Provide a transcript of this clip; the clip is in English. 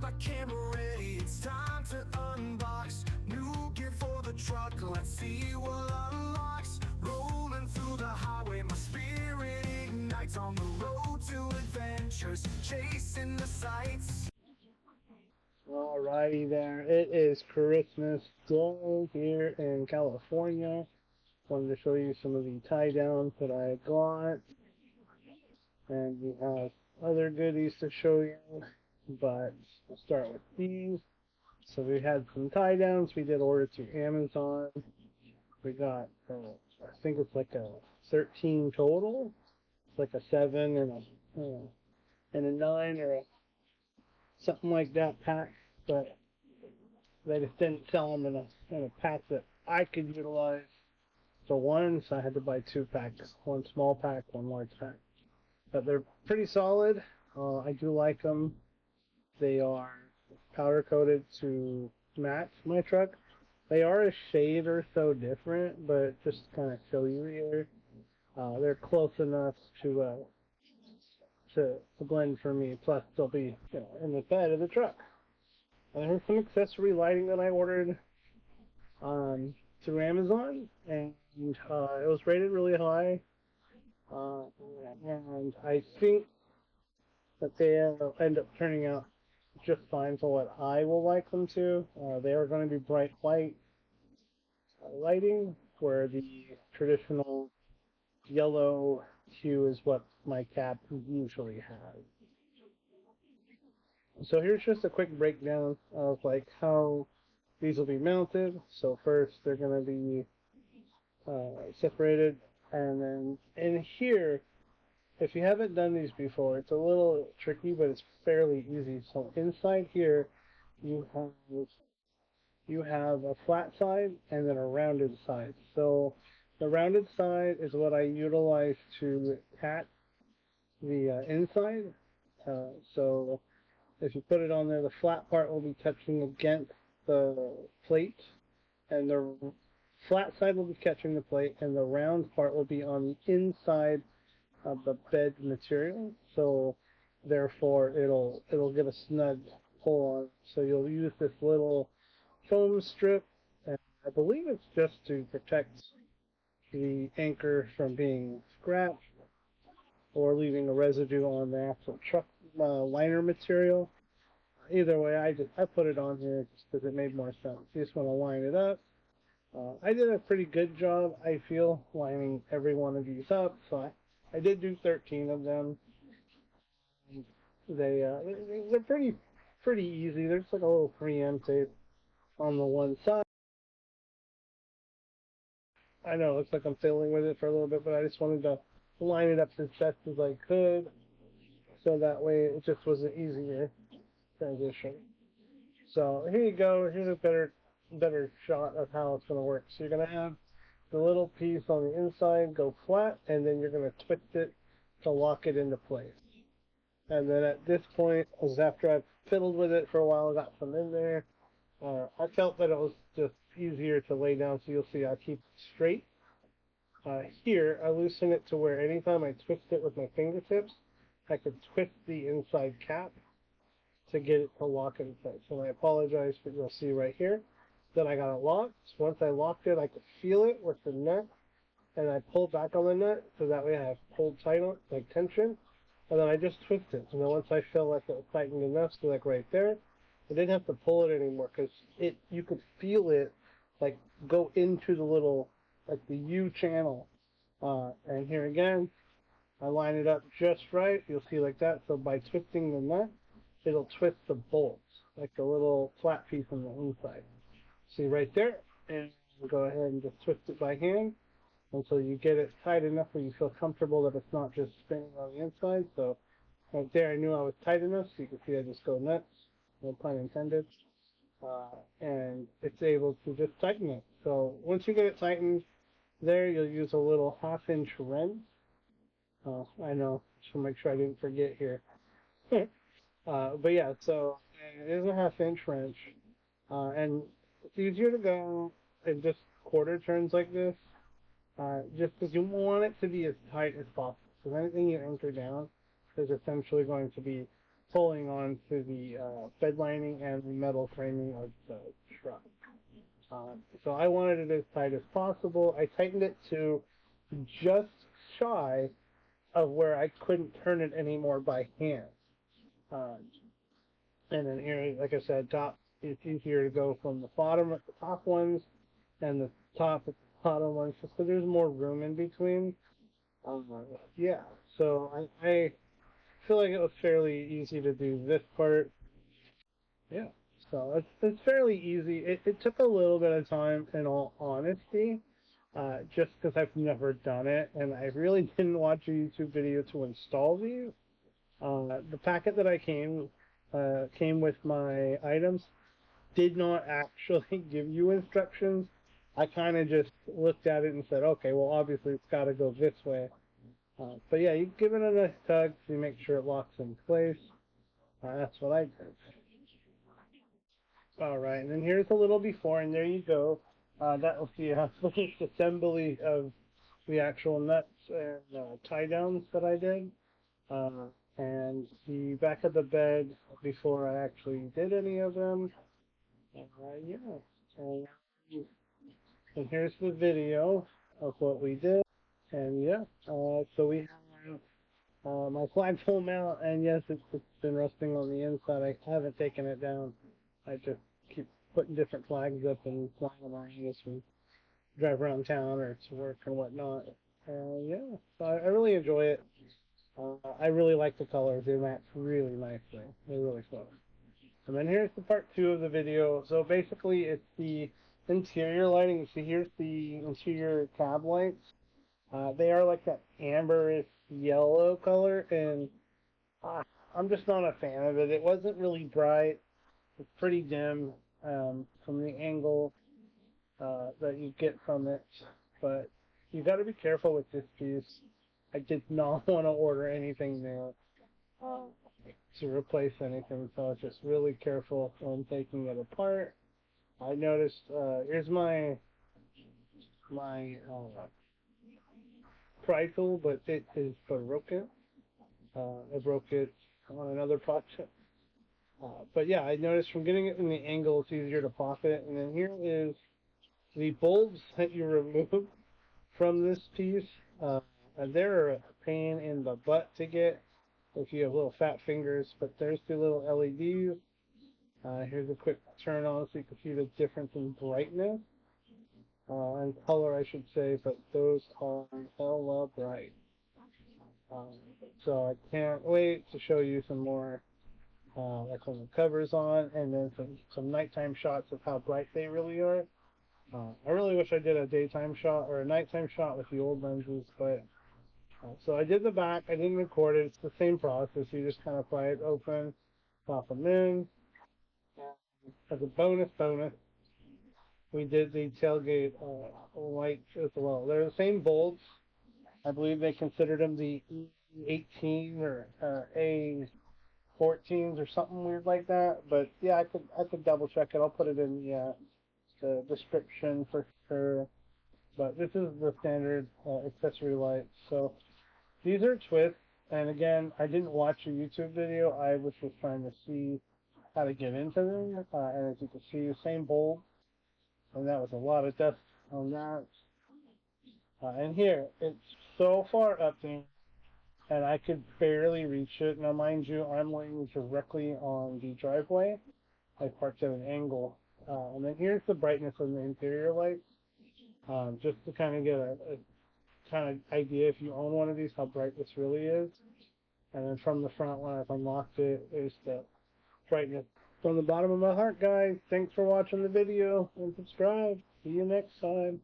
my camera ready, it's time to unbox. New gear for the truck, let's see what unlocks. Rolling through the highway, my spirit ignites. On the road to adventures, chasing the sights. Alrighty there, it is Christmas Day here in California. Wanted to show you some of the tie downs that I got. And we have other goodies to show you, but we'll start with these. So we had some tie downs we did order through Amazon. We got, I think it's like a 13 total. It's like a 7 and a 9 or something like that pack, but they just didn't sell them in a pack that I could utilize for one, so I had to buy 2 packs, one small pack, one large pack. But they're pretty solid. I do like them. They are powder coated to match my truck. They are a shade or so different, but just to kind of show you here, they're close enough to blend for me. Plus, they'll be in the bed of the truck. And there's some accessory lighting that I ordered through Amazon, and it was rated really high. And I think that they'll end up turning out just fine for what I will like them to. They are going to be bright white lighting, where the traditional yellow hue is what my cab usually has. So here's just a quick breakdown of like how these will be mounted. So first they're going to be separated. And then in here, if you haven't done these before, it's a little tricky, but it's fairly easy. So inside here, you have a flat side and then a rounded side. So the rounded side is what I utilize to pat the inside. So if you put it on there, the flat part will be touching against the plate, and the flat side will be catching the plate, and the round part will be on the inside of the bed material. So therefore it'll get a snug pull on. So you'll use this little foam strip, and I believe it's just to protect the anchor from being scratched or leaving a residue on the actual truck liner material. Either way, I put it on here just because it made more sense. You just want to line it up. I did a pretty good job, I feel, lining every one of these up. So I did do 13 of them. They're pretty easy. There's like a little 3M tape on the one side. I know it looks like I'm fiddling with it for a little bit, but I just wanted to line it up as best as I could, so that way it just was an easier transition. So here you go. Here's a better shot of how it's going to work. So you're going to have the little piece on the inside go flat, and then you're going to twist it to lock it into place. And then at this point, as after I've fiddled with it for a while, I got some in there. I felt that it was just easier to lay down, so you'll see I keep it straight. Here, I loosen it to where anytime I twist it with my fingertips, I could twist the inside cap to get it to lock in place. And I apologize, but you'll see right here that I got it locked. Once I locked it, I could feel it with the nut, and I pulled back on the nut, so that way I have pulled tight on, like tension, and then I just twist it. And then once I feel like it was tightened enough, so like right there, I didn't have to pull it anymore, because you could feel it like go into the little, like the U channel. And here again, I line it up just right. You'll see like that. So by twisting the nut, it'll twist the bolts, like the little flat piece on the inside. See right there, and go ahead and just twist it by hand until you get it tight enough where you feel comfortable that it's not just spinning on the inside. So right there, I knew I was tight enough, so you can see I just go nuts, no pun intended, and it's able to just tighten it. So once you get it tightened, there you'll use a little 1/2-inch wrench. I know, just to make sure I didn't forget here. But yeah, so it is a 1/2-inch wrench, and it's easier to go in just quarter turns like this, just because you want it to be as tight as possible. So anything you anchor down is essentially going to be pulling on to the bed lining and the metal framing of the truck. So I wanted it as tight as possible. I tightened it to just shy of where I couldn't turn it anymore by hand. And then here, like I said, top, it's easier to go from the bottom at the top ones and the top at the bottom ones, just so there's more room in between. Yeah, so I feel like it was fairly easy to do this part. Yeah, so it's fairly easy. It took a little bit of time, in all honesty, just because I've never done it, and I really didn't watch a YouTube video to install these. The packet that I came with my items did not actually give you instructions. I kind of just looked at it and said, okay, well, obviously it's got to go this way. But yeah, you give it a nice tug to make sure it locks in place. That's what I did. Alright, and then here's a little before, and there you go. That was the finished assembly of the actual nuts and tie downs that I did. And the back of the bed before I actually did any of them. Yeah. And here's the video of what we did. And yeah, so we have my flagpole mount, and yes, it's been rusting on the inside. I haven't taken it down. I just keep putting different flags up and flying them around as we drive around town or to work and whatnot. Yeah, so I really enjoy it. I really like the colors. They match really nicely. They're really fun. And then here's the part 2 of the video. So basically, it's the interior lighting. You see, here's the interior cab lights. They are like that amberish yellow color, and I'm just not a fan of it. It wasn't really bright. It's pretty dim from the angle that you get from it. But you got to be careful with this piece. I did not want to order anything new to replace anything, so I was just really careful when taking it apart. I noticed, here's my pry tool, but it is broken. I broke it on another project. But yeah, I noticed from getting it in the angle, it's easier to pop it. And then here is the bulbs that you remove from this piece. And they're a pain in the butt to get if you have little fat fingers. But there's the little LEDs. Here's a quick turn on so you can see the difference in brightness. And color, I should say, but those are hella bright. So I can't wait to show you some more, like when the cover's on, and then some nighttime shots of how bright they really are. I really wish I did a daytime shot or a nighttime shot with the old lenses, but so I did the back. I didn't record it. It's the same process. You just kind of pry it open, pop them in. As a bonus, we did the tailgate lights as well. They're the same bolts. I believe they considered them the E18 or A14s or something weird like that. But yeah, I could double check it. I'll put it in the description for sure. But this is the standard accessory light. So these are twists. And again, I didn't watch a YouTube video. I was just trying to see how to get into them. And as you can see, same bulb. And that was a lot of dust on that. And here, it's so far up there, and I could barely reach it. Now, mind you, I'm laying directly on the driveway. I parked at an angle. And then here's the brightness of the interior lights. Just to kind of get a kind of idea, if you own one of these, how bright this really is. And then from the front, when I've unlocked it, is the brightness. From the bottom of my heart, guys, thanks for watching the video, and subscribe. See you next time.